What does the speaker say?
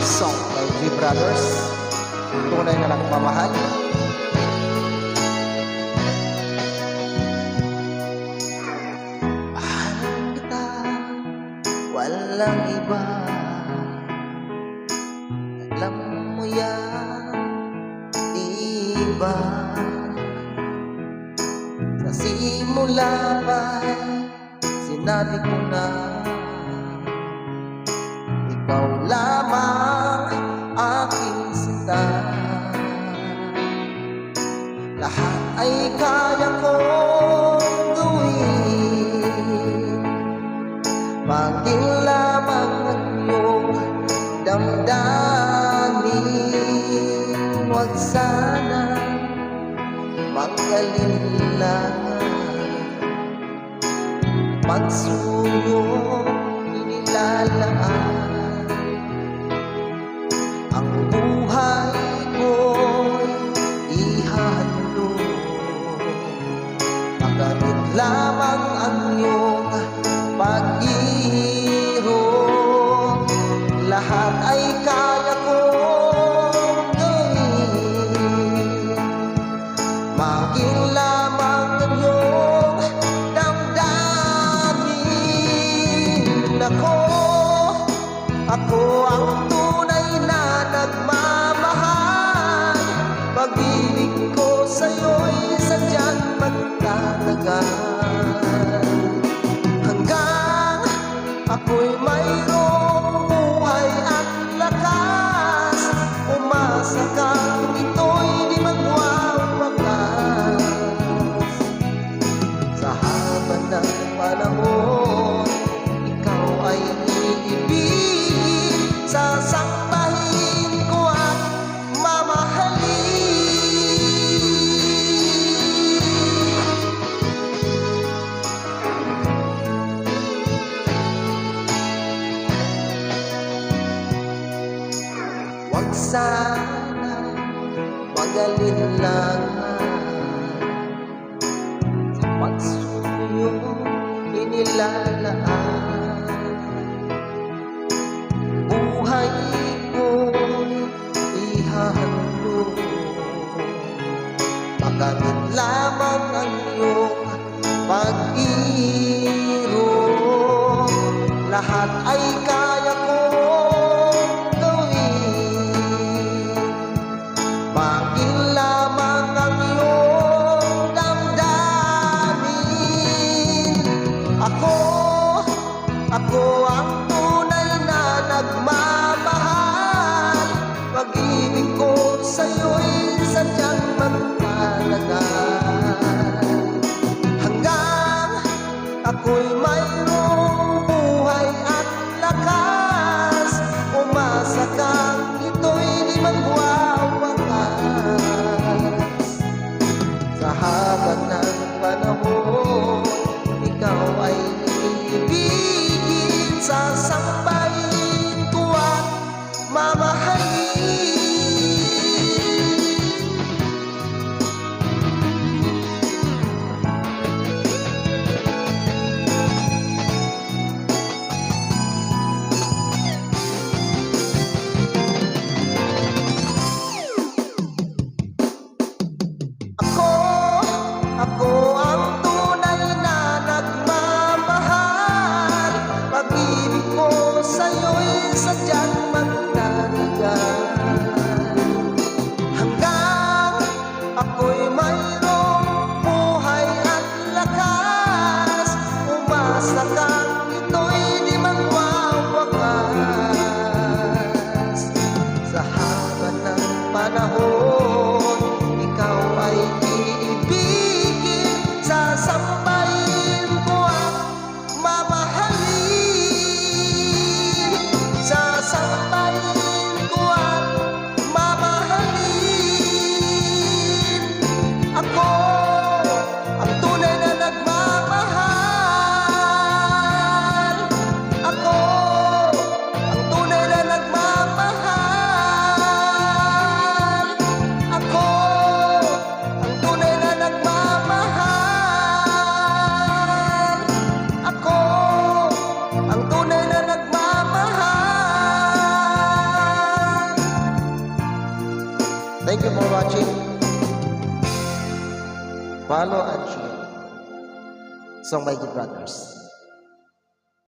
song by G Brothers, Tunay na Nagmamahal. Mahal kita, walang iba. Alam mo yan, diba? Sa simula pa'y sinabi ko na ikaw lamang aking sinta. Lahat ay kaya kong gawin, maging lamang ang iyong damdamin. Huwag sana mag-alala, magsuyo inilalaan. Ang buhay ko'y ihahandog, magamit lamang ang iyong pag-iirog. Lahat ay kaya kong gawin, maging lamang ang iyong damdamin. Ako ang tunay na nagmamahal. Pag-ibig ko sa'yo'y sadyang magtatagal, hanggang ako'y mayroong buhay at lakas. Umasa kang ito'y di magwawakas. Sa haba ng panahon, ikaw ay iibigin, sasambahin ko at mamahalin. Huwag sana mag-alinlangan sa pagsuyo inilalaan. Buhay ko'y ihahandog, magamit lamang ang iyong pag-iirog. Lahat ay kaya kong gawin, maging lamang ang iyong damdamin. Ako ang tunay na nagmamahal. Pag-ibig ko sa'yo'y sadyang magtatagal, hanggang ako'y mayroong buhay at lakas. Umasa kang ito'y di magwawakas. Sa haba ng panahon, ikaw ay iibigin, sasambahin ko at mamahalin. Ako ang tunay na nagmamahal. Pag-ibig ko sa'yo'y sadyang magtatagal, hanggang ako'y mayroong buhay at lakas. Umasa kang ito'y di magwawakas. Sa haba ng panahon, ikaw ay iibigin, sasambahin ko at mamahalin. Sasambahin ko at mamahalin. Thank you for watching. Follow and share. Song by the Brothers.